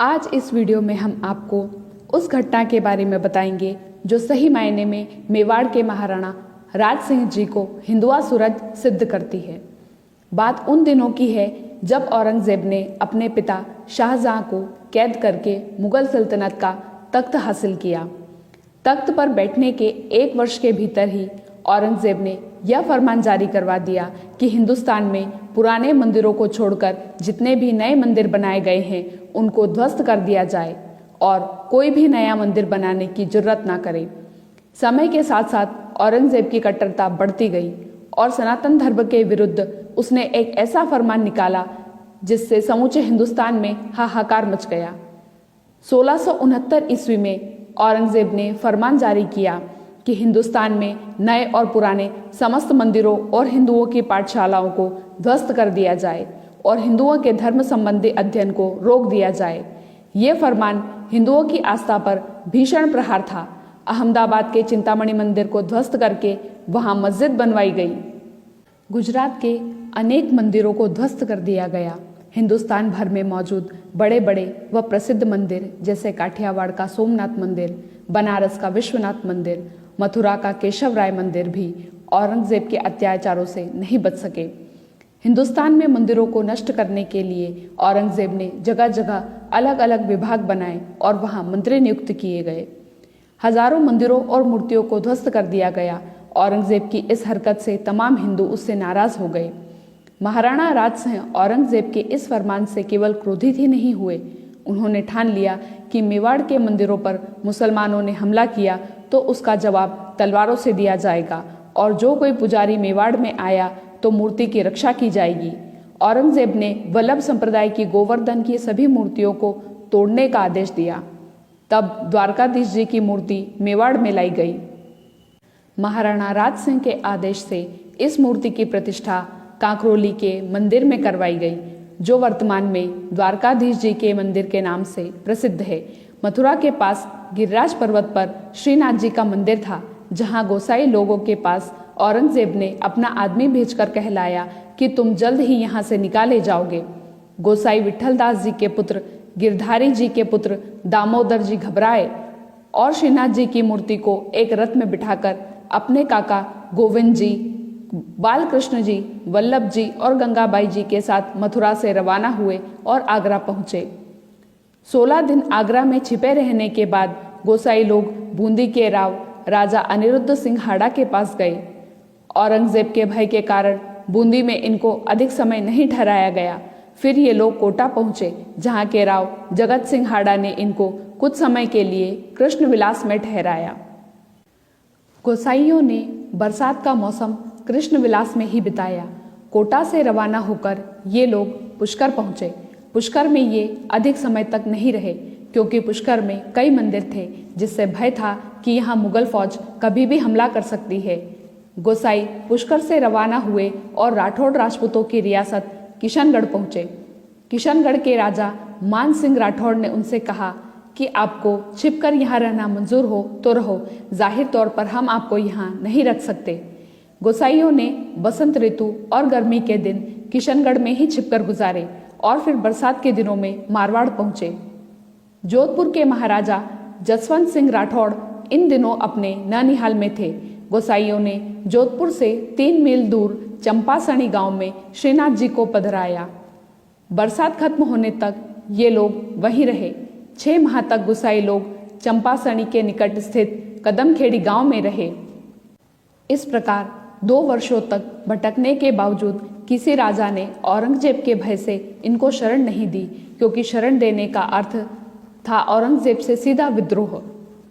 आज इस वीडियो में हम आपको उस घटना के बारे में बताएंगे जो सही मायने में मेवाड़ के महाराणा राज सिंह जी को हिंदुआ सूरज सिद्ध करती है। बात उन दिनों की है जब औरंगजेब ने अपने पिता शाहजहां को कैद करके मुगल सल्तनत का तख्त हासिल किया। तख्त पर बैठने के 1 वर्ष के भीतर ही औरंगजेब ने यह फरमान जारी करवा दिया कि हिंदुस्तान में पुराने मंदिरों को छोड़कर जितने भी नए मंदिर बनाए गए हैं उनको ध्वस्त कर दिया जाए और कोई भी नया मंदिर बनाने की जरूरत ना करे। समय के साथ साथ औरंगजेब की कट्टरता बढ़ती गई और सनातन धर्म के विरुद्ध उसने एक ऐसा फरमान निकाला जिससे समूचे हिंदुस्तान में हाहाकार मच गया। 1669 ईस्वी में औरंगजेब ने फरमान जारी किया कि हिंदुस्तान में नए और पुराने समस्त मंदिरों और हिंदुओं की पाठशालाओं को ध्वस्त कर दिया जाए और हिंदुओं के धर्म संबंधी अध्ययन को रोक दिया जाए। ये फरमान हिंदुओं की आस्था पर भीषण प्रहार था। अहमदाबाद के चिंतामणि मंदिर को ध्वस्त करके वहां मस्जिद बनवाई गई। गुजरात के अनेक मंदिरों को ध्वस्त कर दिया गया। हिंदुस्तान भर में मौजूद बड़े बड़े व प्रसिद्ध मंदिर जैसे काठियावाड़ का सोमनाथ मंदिर, बनारस का विश्वनाथ मंदिर, मथुरा का केशव राय मंदिर भी औरंगजेब के अत्याचारों से नहीं बच सके। हिंदुस्तान में मंदिरों को नष्ट करने के लिए औरंगजेब ने जगह जगह अलग अलग विभाग बनाए और वहां मंत्री नियुक्त किए गए। हजारों मंदिरों और मूर्तियों को ध्वस्त कर दिया गया। औरंगजेब की इस हरकत से तमाम हिंदू उससे नाराज हो गए। महाराणा राज सिंह औरंगजेब के इस फरमान से केवल क्रोधित ही नहीं हुए, उन्होंने ठान लिया कि मेवाड़ के मंदिरों पर मुसलमानों ने हमला किया तो उसका जवाब तलवारों से दिया जाएगा और जो कोई पुजारी मेवाड़ में आया तो मूर्ति की रक्षा की जाएगी। औरंगजेब ने वल्लभ संप्रदाय की गोवर्धन की सभी मूर्तियों को तोड़ने का आदेश दिया। तब द्वारकाधीश जी की मूर्ति मेवाड़ में लाई गई। महाराणा राज सिंह के आदेश से इस मूर्ति की प्रतिष्ठा कांकरोली के मंदिर में करवाई गई, जो वर्तमान में द्वारकाधीश जी के मंदिर के नाम से प्रसिद्ध है। मथुरा के पास गिरिराज पर्वत पर श्रीनाथ जी का मंदिर था, जहां गोसाई लोगों के पास औरंगजेब ने अपना आदमी भेजकर कहलाया कि तुम जल्द ही यहां से निकाले जाओगे। गोसाई विठलदास जी के पुत्र गिरधारी जी के पुत्र दामोदर जी घबराए और श्रीनाथ जी की मूर्ति को एक रथ में बिठाकर अपने काका गोविंद जी, बालकृष्ण जी, वल्लभ जी और गंगाबाई जी के साथ मथुरा से रवाना हुए और आगरा पहुंचे। 16 दिन आगरा में छिपे रहने के बाद गोसाई लोग बूंदी के राव राजा अनिरुद्ध सिंह हाड़ा के पास गए। औरंगजेब के भय के कारण बूंदी में इनको अधिक समय नहीं ठहराया गया। फिर ये लोग कोटा पहुंचे, जहां के राव जगत सिंह हाड़ा ने इनको कुछ समय के लिए कृष्ण विलास में ठहराया। गोसाइयों ने बरसात का मौसम कृष्ण विलास में ही बिताया। कोटा से रवाना होकर ये लोग पुष्कर पहुंचे। पुष्कर में ये अधिक समय तक नहीं रहे, क्योंकि पुष्कर में कई मंदिर थे, जिससे भय था कि यहाँ मुगल फौज कभी भी हमला कर सकती है। गोसाई पुष्कर से रवाना हुए और राठौड़ राजपूतों की रियासत किशनगढ़ पहुंचे। किशनगढ़ के राजा मान सिंह राठौड़ ने उनसे कहा कि आपको छिपकर यहाँ रहना मंजूर हो तो रहो, जाहिर तौर पर हम आपको यहाँ नहीं रख सकते। गोसाइयों ने बसंत ऋतु और गर्मी के दिन किशनगढ़ में ही छिपकर गुजारे और फिर बरसात के दिनों में मारवाड़ पहुंचे। जोधपुर के महाराजा जसवंत सिंह राठौड़ इन दिनों अपने ननिहाल में थे। गोसाइयों ने जोधपुर से 3 मील दूर चंपासणी गांव में श्रीनाथ जी को पधराया। बरसात खत्म होने तक ये लोग वहीं रहे। 6 माह तक गोसाई लोग चंपासणी के निकट स्थित कदमखेड़ी गांव में रहे। इस प्रकार 2 वर्षों तक भटकने के बावजूद किसी राजा ने औरंगजेब के भय से इनको शरण नहीं दी, क्योंकि शरण देने का अर्थ था औरंगजेब से सीधा विद्रोह।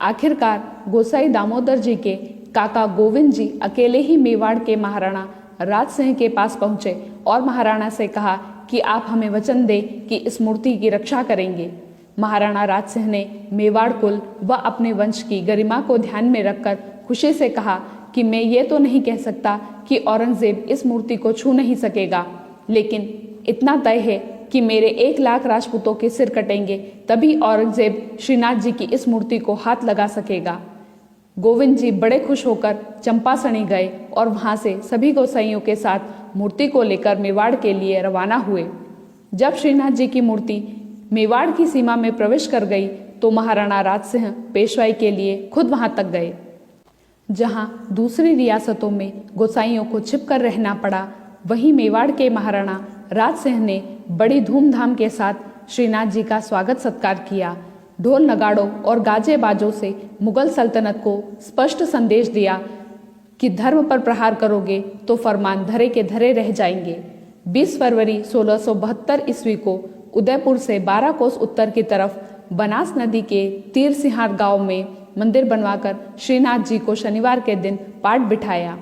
आखिरकार गोसाई दामोदर जी के काका गोविंद जी अकेले ही मेवाड़ के महाराणा राज सिंह के पास पहुंचे और महाराणा से कहा कि आप हमें वचन दें कि इस मूर्ति की रक्षा करेंगे। महाराणा राज सिंह ने मेवाड़ कुल व अपने वंश की गरिमा को ध्यान में रखकर खुशी से कहा कि मैं ये तो नहीं कह सकता कि औरंगजेब इस मूर्ति को छू नहीं सकेगा, लेकिन इतना तय है कि मेरे 1 लाख राजपूतों के सिर कटेंगे, तभी औरंगजेब श्रीनाथ जी की इस मूर्ति को हाथ लगा सकेगा। गोविंद जी बड़े खुश होकर चंपासणी गए और वहां से सभी गोसाइयों के साथ मूर्ति को लेकर मेवाड़ के लिए रवाना हुए। जब श्रीनाथ जी की मूर्ति मेवाड़ की सीमा में प्रवेश कर गई तो महाराणा राज सिंह पेशवाई के लिए खुद वहां तक गए। जहां दूसरी रियासतों में गोसाइयों को छिपकर रहना पड़ा, वहीं मेवाड़ के महाराणा राज सिंह ने बड़ी धूमधाम के साथ श्रीनाथ जी का स्वागत सत्कार किया। ढोल नगाड़ों और गाजे बाजों से मुगल सल्तनत को स्पष्ट संदेश दिया कि धर्म पर प्रहार करोगे तो फरमान धरे के धरे रह जाएंगे। 20 फरवरी 1672 ईस्वी को उदयपुर से 12 कोस उत्तर की तरफ बनास नदी के तीर सिंहार गांव में मंदिर बनवाकर श्रीनाथ जी को शनिवार के दिन पाट बिठाया।